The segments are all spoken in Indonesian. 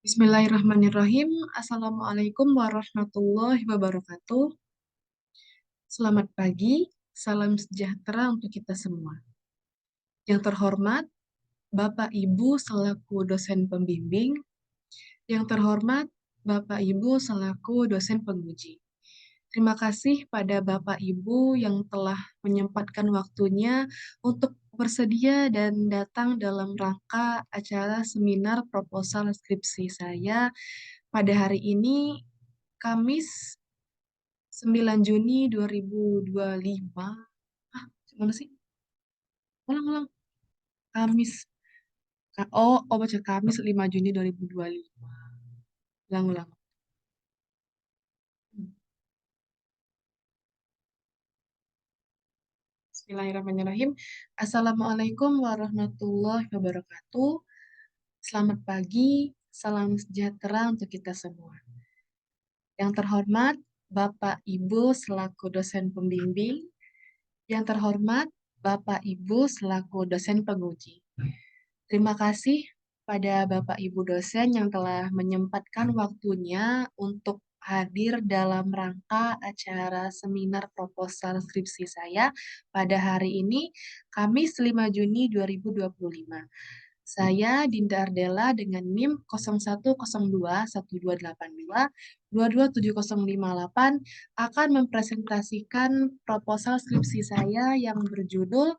Bismillahirrahmanirrahim. Assalamualaikum warahmatullahi wabarakatuh. Selamat pagi, salam sejahtera untuk kita semua. Yang terhormat, Bapak Ibu selaku dosen pembimbing, yang terhormat, Bapak Ibu selaku dosen penguji. Terima kasih pada Bapak Ibu yang telah menyempatkan waktunya untuk bersedia dan datang dalam rangka acara seminar proposal skripsi saya pada hari ini, Kamis 9 Juni 2025. Gimana sih? Ulang-ulang. Kamis. Baca Kamis 5 Juni 2025. Ulang-ulang. Bismillahirrahmanirrahim. Assalamualaikum warahmatullahi wabarakatuh. Selamat pagi, salam sejahtera untuk kita semua. Yang terhormat, Bapak Ibu selaku dosen pembimbing. Yang terhormat, Bapak Ibu selaku dosen penguji. Terima kasih pada Bapak Ibu dosen yang telah menyempatkan waktunya untuk hadir dalam rangka acara seminar proposal skripsi saya pada hari ini, Kamis 5 Juni 2025. Saya Dinda Ardela dengan NIM 01021282 akan mempresentasikan proposal skripsi saya yang berjudul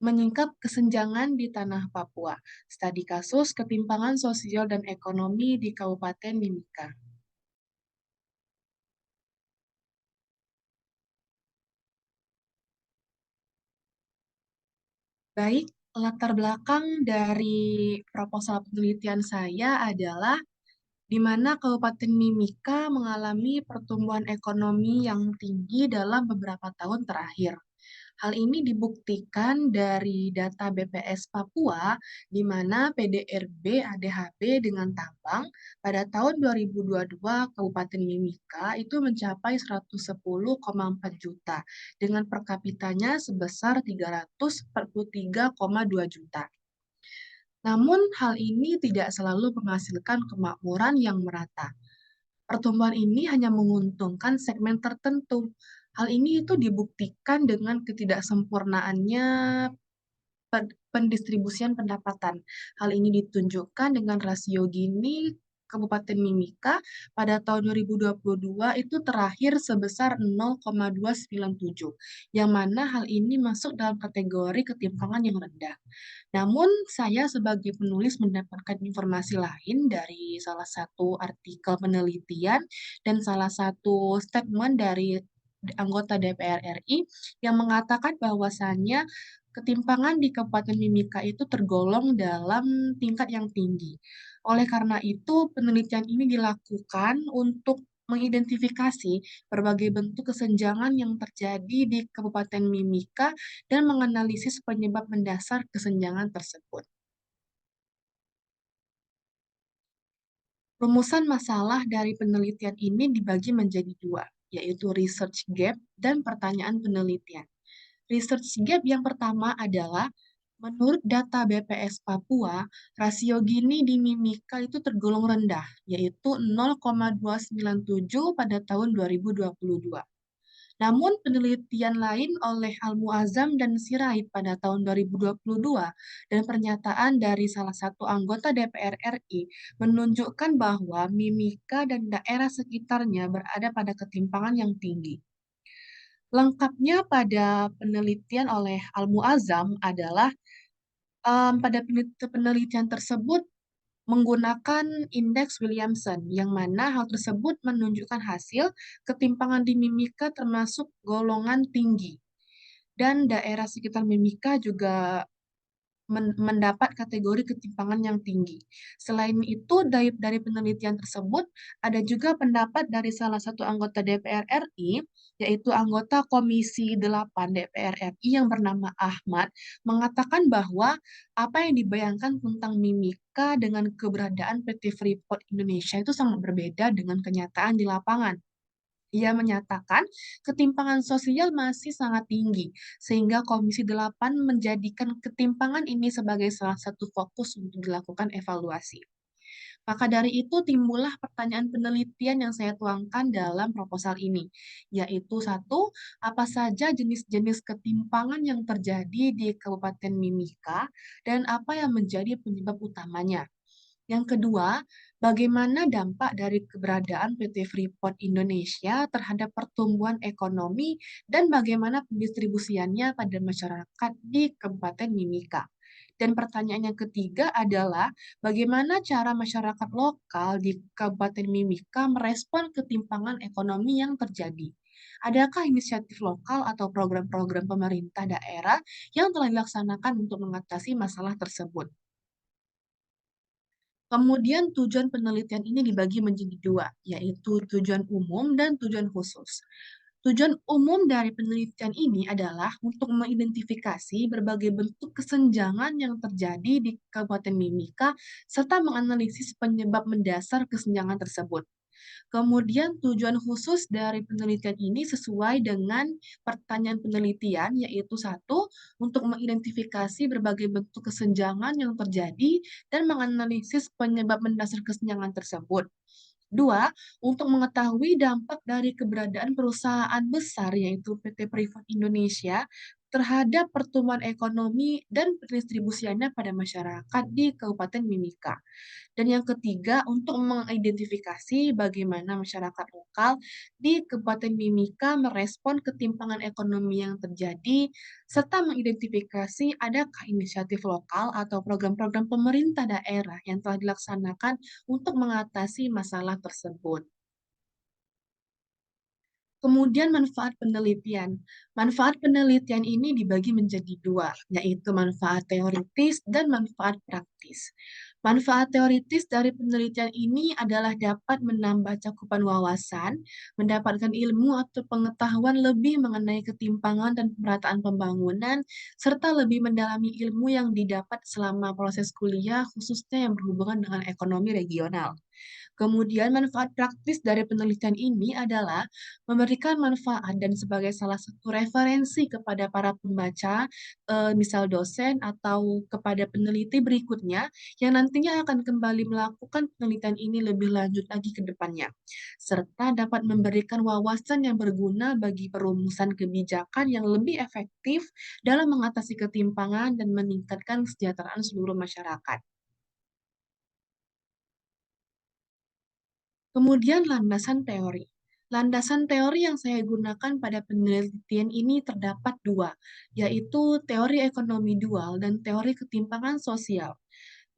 Menyingkap Kesenjangan di Tanah Papua, Studi Kasus Ketimpangan Sosial dan Ekonomi di Kabupaten Mimika. Baik, latar belakang dari proposal penelitian saya adalah di mana Kabupaten Mimika mengalami pertumbuhan ekonomi yang tinggi dalam beberapa tahun terakhir. Hal ini dibuktikan dari data BPS Papua, di mana PDRB ADHB dengan tambang pada tahun 2022 Kabupaten Mimika itu mencapai 110,4 juta, dengan per kapitanya sebesar 343,2 juta. Namun hal ini tidak selalu menghasilkan kemakmuran yang merata. Pertumbuhan ini hanya menguntungkan segmen tertentu. Hal ini itu dibuktikan dengan ketidaksempurnaannya pendistribusian pendapatan. Hal ini ditunjukkan dengan rasio Gini Kabupaten Mimika pada tahun 2022 itu terakhir sebesar 0,297, yang mana hal ini masuk dalam kategori ketimpangan yang rendah. Namun, saya sebagai penulis mendapatkan informasi lain dari salah satu artikel penelitian dan salah satu statement dari anggota DPR RI yang mengatakan bahwasannya ketimpangan di Kabupaten Mimika itu tergolong dalam tingkat yang tinggi. Oleh karena itu, penelitian ini dilakukan untuk mengidentifikasi berbagai bentuk kesenjangan yang terjadi di Kabupaten Mimika dan menganalisis penyebab mendasar kesenjangan tersebut. Rumusan masalah dari penelitian ini dibagi menjadi dua, yaitu research gap dan pertanyaan penelitian. Research gap yang pertama adalah, menurut data BPS Papua, rasio Gini di Mimika itu tergolong rendah, yaitu 0,297 pada tahun 2022. Namun penelitian lain oleh Al-Muazzam dan Sirait pada tahun 2022 dan pernyataan dari salah satu anggota DPR RI menunjukkan bahwa Mimika dan daerah sekitarnya berada pada ketimpangan yang tinggi. Lengkapnya pada penelitian oleh Al-Muazzam adalah pada penelitian tersebut menggunakan indeks Williamson, yang mana hal tersebut menunjukkan hasil ketimpangan di Mimika termasuk golongan tinggi. Dan daerah sekitar Mimika juga mendapat kategori ketimpangan yang tinggi. Selain itu, dari penelitian tersebut, ada juga pendapat dari salah satu anggota DPR RI, yaitu anggota Komisi 8 DPR RI yang bernama Ahmad, mengatakan bahwa apa yang dibayangkan tentang Mimika dengan keberadaan PT Freeport Indonesia itu sangat berbeda dengan kenyataan di lapangan. Ia menyatakan ketimpangan sosial masih sangat tinggi, sehingga Komisi 8 menjadikan ketimpangan ini sebagai salah satu fokus untuk dilakukan evaluasi. Maka dari itu timbullah pertanyaan penelitian yang saya tuangkan dalam proposal ini, yaitu satu, apa saja jenis-jenis ketimpangan yang terjadi di Kabupaten Mimika dan apa yang menjadi penyebab utamanya. Yang kedua, bagaimana dampak dari keberadaan PT Freeport Indonesia terhadap pertumbuhan ekonomi dan bagaimana pendistribusiannya pada masyarakat di Kabupaten Mimika. Dan pertanyaan yang ketiga adalah bagaimana cara masyarakat lokal di Kabupaten Mimika merespon ketimpangan ekonomi yang terjadi. Adakah inisiatif lokal atau program-program pemerintah daerah yang telah dilaksanakan untuk mengatasi masalah tersebut? Kemudian tujuan penelitian ini dibagi menjadi dua, yaitu tujuan umum dan tujuan khusus. Tujuan umum dari penelitian ini adalah untuk mengidentifikasi berbagai bentuk kesenjangan yang terjadi di Kabupaten Mimika serta menganalisis penyebab mendasar kesenjangan tersebut. Kemudian tujuan khusus dari penelitian ini sesuai dengan pertanyaan penelitian, yaitu satu, untuk mengidentifikasi berbagai bentuk kesenjangan yang terjadi dan menganalisis penyebab mendasar kesenjangan tersebut. Dua, untuk mengetahui dampak dari keberadaan perusahaan besar yaitu PT Freeport Indonesia terhadap pertumbuhan ekonomi dan pendistribusiannya pada masyarakat di Kabupaten Mimika. Dan yang ketiga, untuk mengidentifikasi bagaimana masyarakat lokal di Kabupaten Mimika merespon ketimpangan ekonomi yang terjadi, serta mengidentifikasi adakah inisiatif lokal atau program-program pemerintah daerah yang telah dilaksanakan untuk mengatasi masalah tersebut. Kemudian manfaat penelitian. Manfaat penelitian ini dibagi menjadi dua, yaitu manfaat teoritis dan manfaat praktis. Manfaat teoritis dari penelitian ini adalah dapat menambah cakupan wawasan, mendapatkan ilmu atau pengetahuan lebih mengenai ketimpangan dan pemerataan pembangunan, serta lebih mendalami ilmu yang didapat selama proses kuliah, khususnya yang berhubungan dengan ekonomi regional. Kemudian manfaat praktis dari penelitian ini adalah memberikan manfaat dan sebagai salah satu referensi kepada para pembaca, misal dosen atau kepada peneliti berikutnya yang nantinya akan kembali melakukan penelitian ini lebih lanjut lagi ke depannya, serta dapat memberikan wawasan yang berguna bagi perumusan kebijakan yang lebih efektif dalam mengatasi ketimpangan dan meningkatkan kesejahteraan seluruh masyarakat. Kemudian landasan teori. Landasan teori yang saya gunakan pada penelitian ini terdapat dua, yaitu teori ekonomi dual dan teori ketimpangan sosial.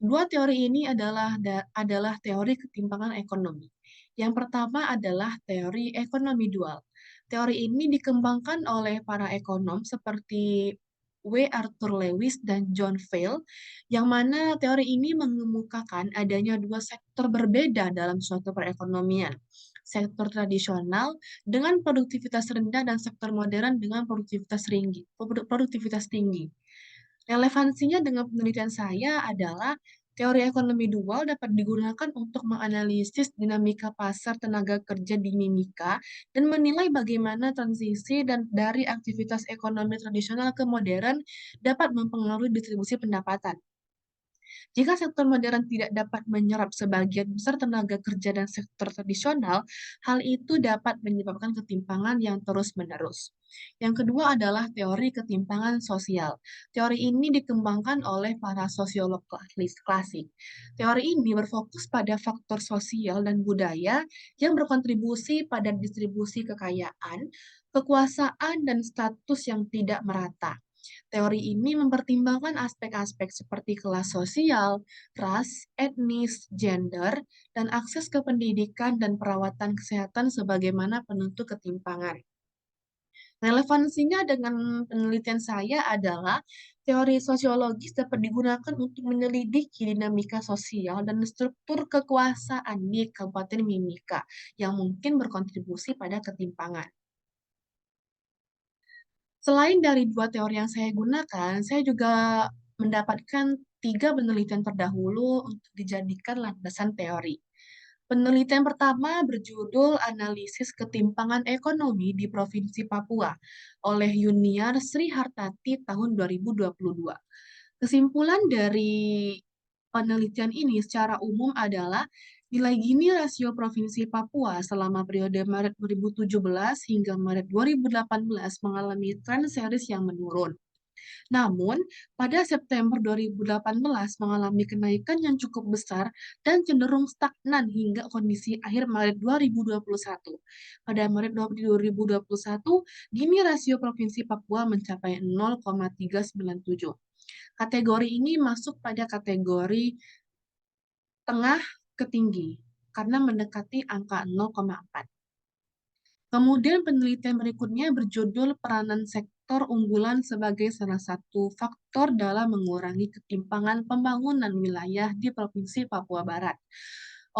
Dua teori ini adalah teori ketimpangan ekonomi. Yang pertama adalah teori ekonomi dual. Teori ini dikembangkan oleh para ekonom seperti Arthur Lewis dan John Vail, yang mana teori ini mengemukakan adanya dua sektor berbeda dalam suatu perekonomian. Sektor tradisional dengan produktivitas rendah dan sektor modern dengan produktivitas tinggi. Relevansinya dengan penelitian saya adalah teori ekonomi dual dapat digunakan untuk menganalisis dinamika pasar tenaga kerja di Mimika dan menilai bagaimana transisi dan dari aktivitas ekonomi tradisional ke modern dapat mempengaruhi distribusi pendapatan. Jika sektor modern tidak dapat menyerap sebagian besar tenaga kerja dan sektor tradisional, hal itu dapat menyebabkan ketimpangan yang terus-menerus. Yang kedua adalah teori ketimpangan sosial. Teori ini dikembangkan oleh para sosiolog klasik. Teori ini berfokus pada faktor sosial dan budaya yang berkontribusi pada distribusi kekayaan, kekuasaan, dan status yang tidak merata. Teori ini mempertimbangkan aspek-aspek seperti kelas sosial, ras, etnis, gender, dan akses ke pendidikan dan perawatan kesehatan sebagaimana penentu ketimpangan. Relevansinya dengan penelitian saya adalah teori sosiologis dapat digunakan untuk menyelidiki dinamika sosial dan struktur kekuasaan di Kabupaten Mimika yang mungkin berkontribusi pada ketimpangan. Selain dari dua teori yang saya gunakan, saya juga mendapatkan tiga penelitian terdahulu untuk dijadikan landasan teori. Penelitian pertama berjudul Analisis Ketimpangan Ekonomi di Provinsi Papua oleh Yuniar Sri Hartati tahun 2022. Kesimpulan dari penelitian ini secara umum adalah nilai Gini rasio Provinsi Papua selama periode Maret 2017 hingga Maret 2018 mengalami tren series yang menurun. Namun, pada September 2018 mengalami kenaikan yang cukup besar dan cenderung stagnan hingga kondisi akhir Maret 2021. Pada Maret 2021, Gini rasio Provinsi Papua mencapai 0,397. Kategori ini masuk pada kategori tengah ke tinggi karena mendekati angka 0,4. Kemudian penelitian berikutnya berjudul Peranan Sektor Unggulan sebagai salah satu faktor dalam mengurangi ketimpangan pembangunan wilayah di Provinsi Papua Barat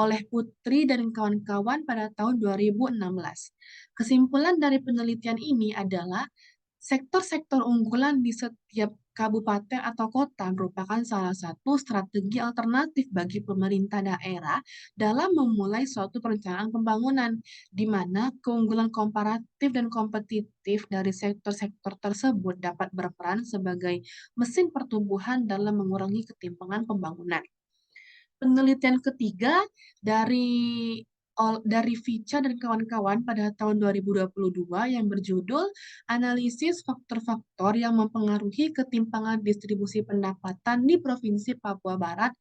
oleh Putri dan kawan-kawan pada tahun 2016. Kesimpulan dari penelitian ini adalah sektor-sektor unggulan di setiap kabupaten atau kota merupakan salah satu strategi alternatif bagi pemerintah daerah dalam memulai suatu perencanaan pembangunan, di mana keunggulan komparatif dan kompetitif dari sektor-sektor tersebut dapat berperan sebagai mesin pertumbuhan dalam mengurangi ketimpangan pembangunan. Penelitian ketiga dari dari Vica dan kawan-kawan pada tahun 2022 yang berjudul Analisis Faktor-Faktor yang Mempengaruhi Ketimpangan Distribusi Pendapatan di Provinsi Papua Barat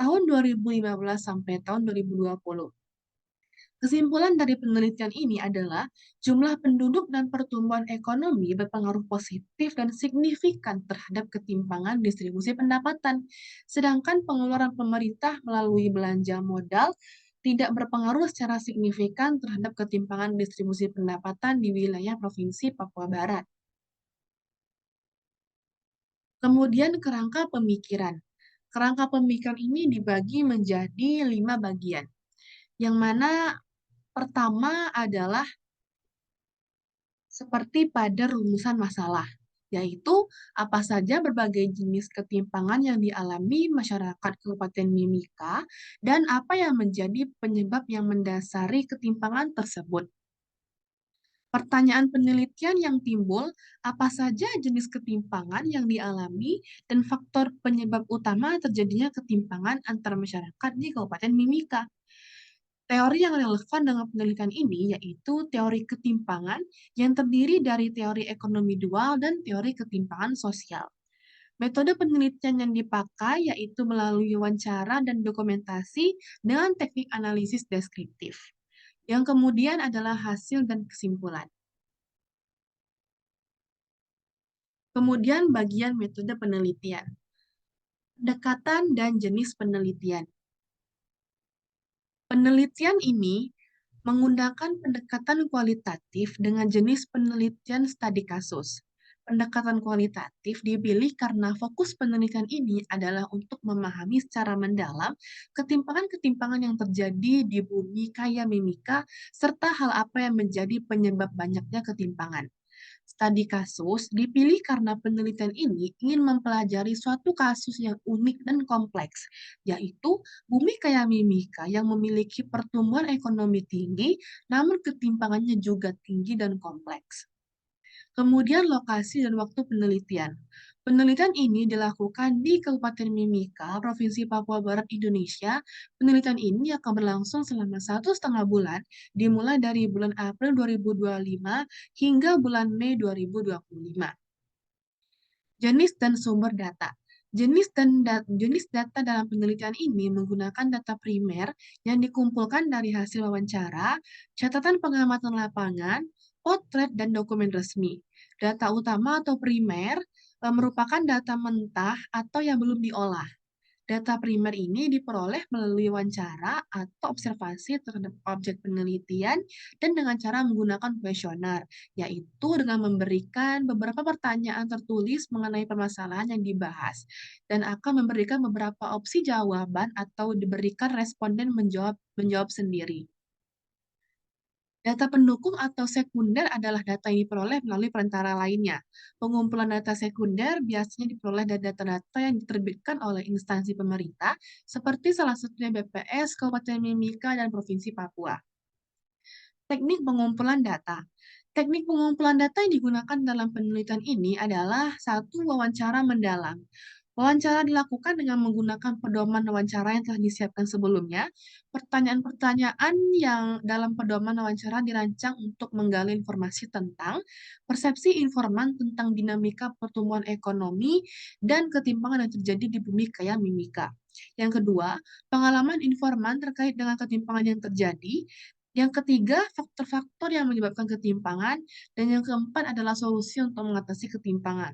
tahun 2015 sampai tahun 2020. Kesimpulan dari penelitian ini adalah jumlah penduduk dan pertumbuhan ekonomi berpengaruh positif dan signifikan terhadap ketimpangan distribusi pendapatan, sedangkan pengeluaran pemerintah melalui belanja modal tidak berpengaruh secara signifikan terhadap ketimpangan distribusi pendapatan di wilayah Provinsi Papua Barat. Kemudian kerangka pemikiran. Kerangka pemikiran ini dibagi menjadi 5 bagian, yang mana pertama adalah seperti pada rumusan masalah, yaitu apa saja berbagai jenis ketimpangan yang dialami masyarakat Kabupaten Mimika dan apa yang menjadi penyebab yang mendasari ketimpangan tersebut. Pertanyaan penelitian yang timbul, apa saja jenis ketimpangan yang dialami dan faktor penyebab utama terjadinya ketimpangan antar masyarakat di Kabupaten Mimika. Teori yang relevan dengan penelitian ini yaitu teori ketimpangan yang terdiri dari teori ekonomi dual dan teori ketimpangan sosial. Metode penelitian yang dipakai yaitu melalui wawancara dan dokumentasi dengan teknik analisis deskriptif. Yang kemudian adalah hasil dan kesimpulan. Kemudian bagian metode penelitian. Pendekatan dan jenis penelitian. Penelitian ini menggunakan pendekatan kualitatif dengan jenis penelitian studi kasus. Pendekatan kualitatif dipilih karena fokus penelitian ini adalah untuk memahami secara mendalam ketimpangan-ketimpangan yang terjadi di bumi kaya Mimika serta hal apa yang menjadi penyebab banyaknya ketimpangan. Studi kasus dipilih karena penelitian ini ingin mempelajari suatu kasus yang unik dan kompleks, yaitu bumi kaya Mimika yang memiliki pertumbuhan ekonomi tinggi, namun ketimpangannya juga tinggi dan kompleks. Kemudian lokasi dan waktu penelitian. Penelitian ini dilakukan di Kabupaten Mimika, Provinsi Papua Barat, Indonesia. Penelitian ini akan berlangsung selama 1,5 bulan, dimulai dari bulan April 2025 hingga bulan Mei 2025. Jenis dan sumber data. Jenis data dalam penelitian ini menggunakan data primer yang dikumpulkan dari hasil wawancara, catatan pengamatan lapangan, potret, dan dokumen resmi. Data utama atau primer merupakan data mentah atau yang belum diolah. Data primer ini diperoleh melalui wawancara atau observasi terhadap objek penelitian dan dengan cara menggunakan kuesioner, yaitu dengan memberikan beberapa pertanyaan tertulis mengenai permasalahan yang dibahas dan akan memberikan beberapa opsi jawaban atau diberikan responden menjawab sendiri. Data pendukung atau sekunder adalah data yang diperoleh melalui perantara lainnya. Pengumpulan data sekunder biasanya diperoleh dari data-data yang diterbitkan oleh instansi pemerintah, seperti salah satunya BPS, Kabupaten Mimika, dan Provinsi Papua. Teknik pengumpulan data. Teknik pengumpulan data yang digunakan dalam penelitian ini adalah satu wawancara mendalam. Wawancara dilakukan dengan menggunakan pedoman wawancara yang telah disiapkan sebelumnya. Pertanyaan-pertanyaan yang dalam pedoman wawancara dirancang untuk menggali informasi tentang persepsi informan tentang dinamika pertumbuhan ekonomi dan ketimpangan yang terjadi di bumi kaya Mimika. Yang kedua, pengalaman informan terkait dengan ketimpangan yang terjadi. Yang ketiga, faktor-faktor yang menyebabkan ketimpangan. Dan yang keempat adalah solusi untuk mengatasi ketimpangan.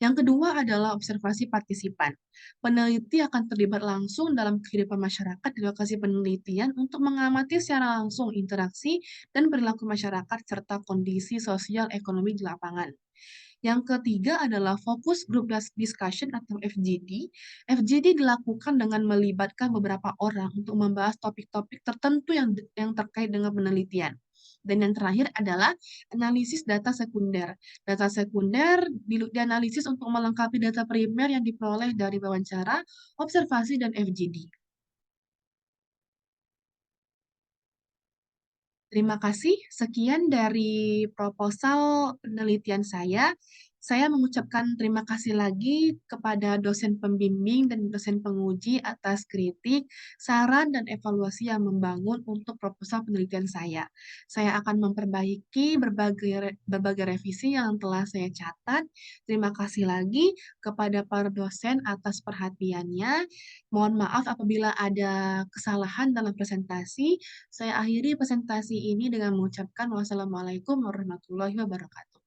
Yang kedua adalah observasi partisipan. Peneliti akan terlibat langsung dalam kehidupan masyarakat di lokasi penelitian untuk mengamati secara langsung interaksi dan perilaku masyarakat serta kondisi sosial ekonomi di lapangan. Yang ketiga adalah fokus group discussion atau FGD. FGD dilakukan dengan melibatkan beberapa orang untuk membahas topik-topik tertentu yang terkait dengan penelitian. Dan yang terakhir adalah analisis data sekunder. Data sekunder dianalisis untuk melengkapi data primer yang diperoleh dari wawancara, observasi, dan FGD. Terima kasih. Sekian dari proposal penelitian saya. Saya mengucapkan terima kasih lagi kepada dosen pembimbing dan dosen penguji atas kritik, saran, dan evaluasi yang membangun untuk proposal penelitian saya. Saya akan memperbaiki berbagai revisi yang telah saya catat. Terima kasih lagi kepada para dosen atas perhatiannya. Mohon maaf apabila ada kesalahan dalam presentasi. Saya akhiri presentasi ini dengan mengucapkan wassalamualaikum warahmatullahi wabarakatuh.